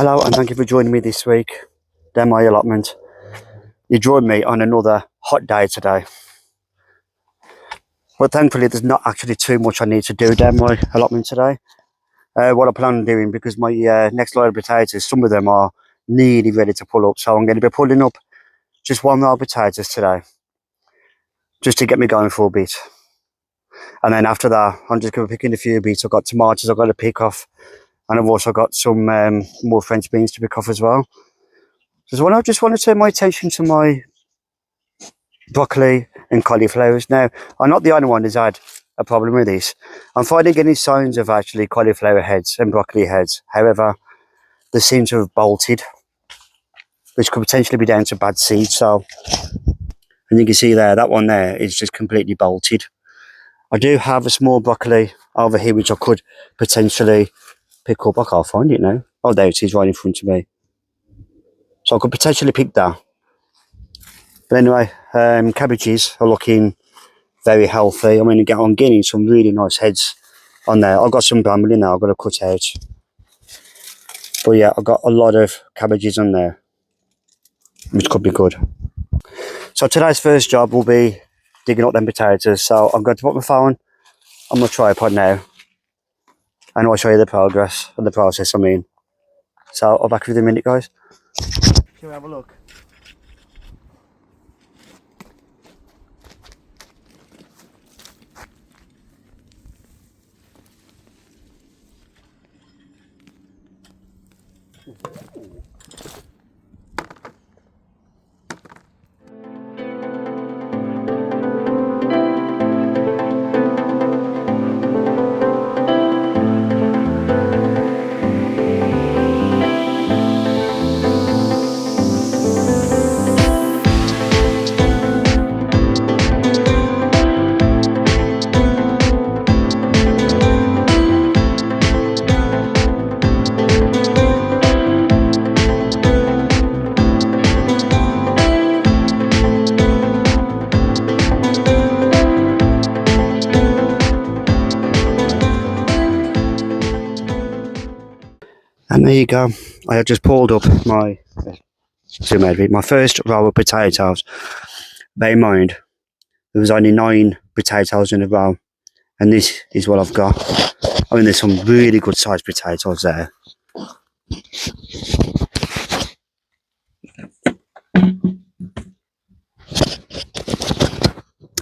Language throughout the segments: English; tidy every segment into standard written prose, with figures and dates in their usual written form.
Hello and thank you for joining me this week down my allotment. You joined me on another hot day today. But thankfully there's not actually too much I need to do down my allotment today. What I plan on doing, because my next load of potatoes, some of them are nearly ready to pull up, so I'm going to be pulling up just one row of potatoes today, just to get me going for a bit. And then after that, I'm just going to be picking a few bits. I've got tomatoes I've got to pick off, and I've also got some more French beans to pick off as well. So I just want to turn my attention to my broccoli and cauliflowers. Now, I'm not the only one who's had a problem with this. I'm finding any signs of actually cauliflower heads and broccoli heads. However, they seem to have bolted, which could potentially be down to bad seed. So, and you can see there, that one there is just completely bolted. I do have a small broccoli over here, which I could potentially pick up. I can't find it now. Oh, there it is, right in front of me. So I could potentially pick that. But anyway, cabbages are looking very healthy. I mean, I'm getting some really nice heads on there. I've got some bramble in there I've got to cut out. But yeah, I've got a lot of cabbages on there, which could be good. So today's first job will be digging up them potatoes. So I'm going to put my phone on my tripod now, and I'll show you the progress and the process, I mean. So I'll be back with you in a minute, guys. Shall we have a look? And there you go. I have just pulled up my first row of potatoes. Bear in mind, there was only 9 potatoes in a row, and this is what I've got. I mean, there's some really good sized potatoes there.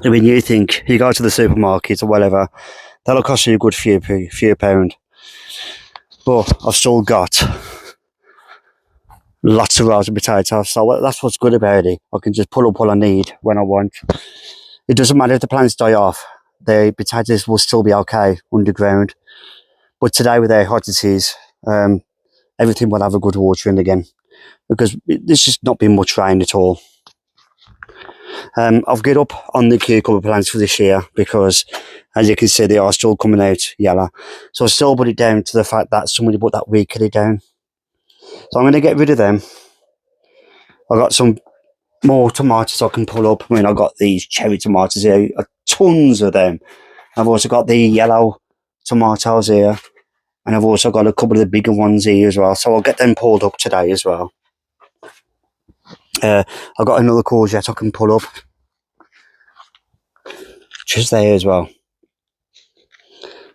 I mean, you think you go to the supermarket or whatever, that'll cost you a good few pound. But I've still got lots of rows of potatoes, so that's what's good about it. I can just pull up all I need when I want. It doesn't matter if the plants die off, the potatoes will still be okay underground. But today, with how hot it is, everything will have a good watering again, because there's just not been much rain at all. I've given up on the cucumber plants for this year because, as you can see, they are still coming out yellow. So I still put it down to the fact that somebody put that weekly down. So I'm going to get rid of them. I've got some more tomatoes I can pull up. I mean, I've got these cherry tomatoes here, tons of them. I've also got the yellow tomatoes here, and I've also got a couple of the bigger ones here as well. So I'll get them pulled up today as well. I've got another courgette I can pull up just there as well,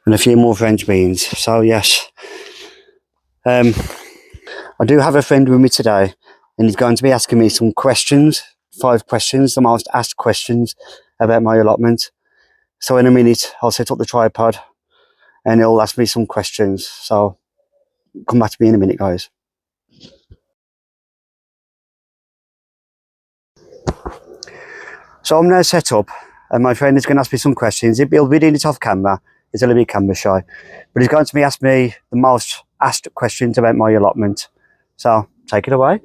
and a few more French beans. So yes, I do have a friend with me today, and he's going to be asking me some questions, 5 questions, the most asked questions about my allotment. So in a minute, I'll set up the tripod and he'll ask me some questions. So come back to me in a minute, guys. So I'm now set up, and my friend is going to ask me some questions. He'll be doing it off camera. He's a little bit camera shy, but he's going to be asking me the most asked questions about my allotment. So take it away.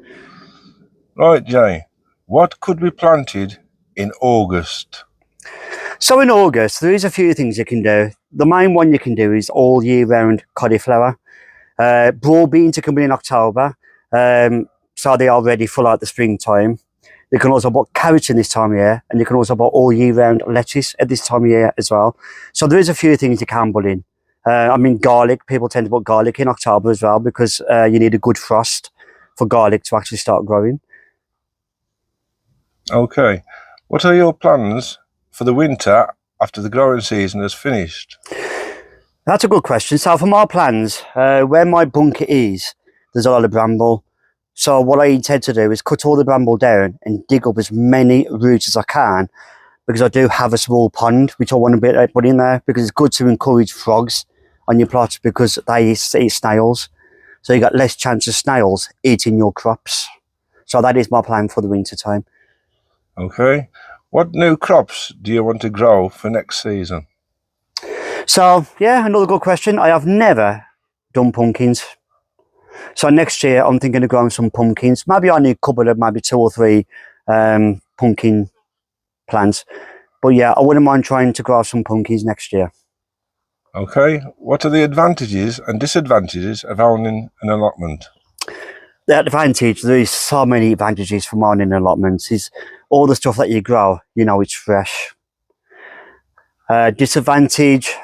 Right, Jay. What could be planted in August? So in August, there is a few things you can do. The main one you can do is all year round cauliflower. Broad beans are coming in October, so they are ready for like the springtime. You can also put carrots in this time of year, and you can also put all year round lettuce at this time of year as well. So there is a few things you can put in. I mean, garlic, people tend to put garlic in October as well because you need a good frost for garlic to actually start growing. Okay. What are your plans for the winter after the growing season has finished? That's a good question. So for my plans, where my bunker is, there's a lot of bramble. So what I intend to do is cut all the bramble down and dig up as many roots as I can, because I do have a small pond which I want to put in there, because it's good to encourage frogs on your plots because they eat snails. So you got less chance of snails eating your crops. So that is my plan for the winter time. Okay. What new crops do you want to grow for next season? So yeah, another good question. I have never done pumpkins. So next year I'm thinking of growing some pumpkins. Maybe I need a couple of, maybe 2 or 3 pumpkin plants. But yeah, I wouldn't mind trying to grow some pumpkins next year. Okay. What are the advantages and disadvantages of owning an allotment? The advantage, there is so many advantages from owning allotments, is all the stuff that you grow, you know, it's fresh. Disadvantage,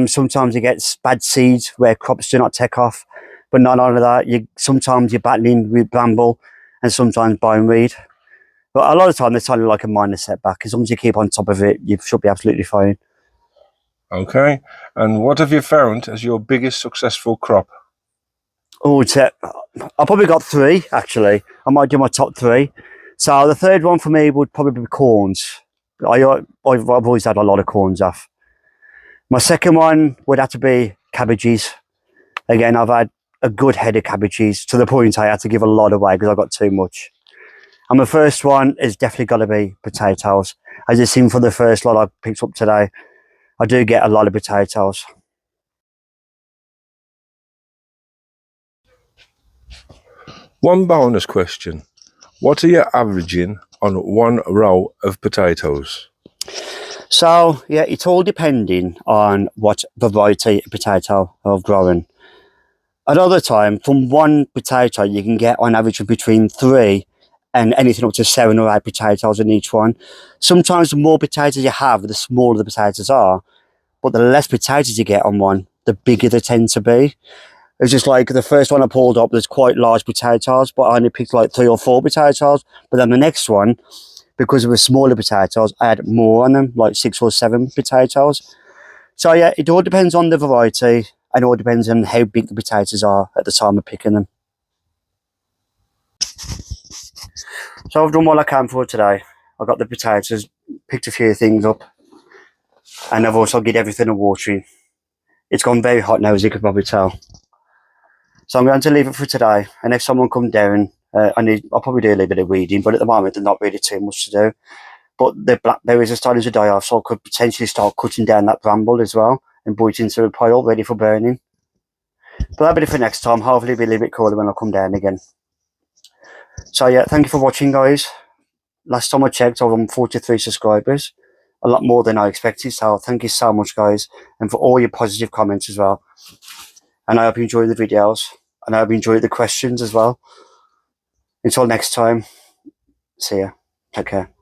sometimes you get bad seeds where crops do not take off. But not only that, sometimes you're battling with bramble and sometimes boneweed. But a lot of the time, it's only like a minor setback. As long as you keep on top of it, you should be absolutely fine. Okay. And what have you found as your biggest successful crop? Oh, I probably got 3, actually. I might do my top 3. So the third one for me would probably be corns. I've always had a lot of corns off. My second one would have to be cabbages. Again, I've had a good head of cabbages to the point I had to give a lot away because I got too much. And my first one is definitely got to be potatoes. As you've seen for the first lot I picked up today, I do get a lot of potatoes. One bonus question. What are you averaging on 1 row of potatoes? So, yeah, it's all depending on what variety of potato I've grown. At other time, from 1 potato, you can get on average between 3 and anything up to 7 or 8 potatoes in each one. Sometimes the more potatoes you have, the smaller the potatoes are. But the less potatoes you get on one, the bigger they tend to be. It's just like the first one I pulled up, there's quite large potatoes, but I only picked like 3 or 4 potatoes. But then the next one, because of the smaller potatoes, I had more on them, like 6 or 7 potatoes. So yeah, it all depends on the variety, and it all depends on how big the potatoes are at the time of picking them. So I've done what I can for today. I got the potatoes, picked a few things up, and I've also given everything a watering. It's gone very hot now, as you can probably tell. So I'm going to leave it for today, and if someone comes down, I'll probably do a little bit of weeding, but at the moment there's not really too much to do. But the blackberries are starting to die off, so I could potentially start cutting down that bramble as well and put it into a pile ready for burning. But that'll be it for next time. Hopefully it'll be a little bit cooler when I come down again. So yeah, thank you for watching, guys. Last time I checked, I was on 43 subscribers. A lot more than I expected, so thank you so much, guys, and for all your positive comments as well. And I hope you enjoy the videos, and I hope you enjoy the questions as well. Until next time, see ya. Take care.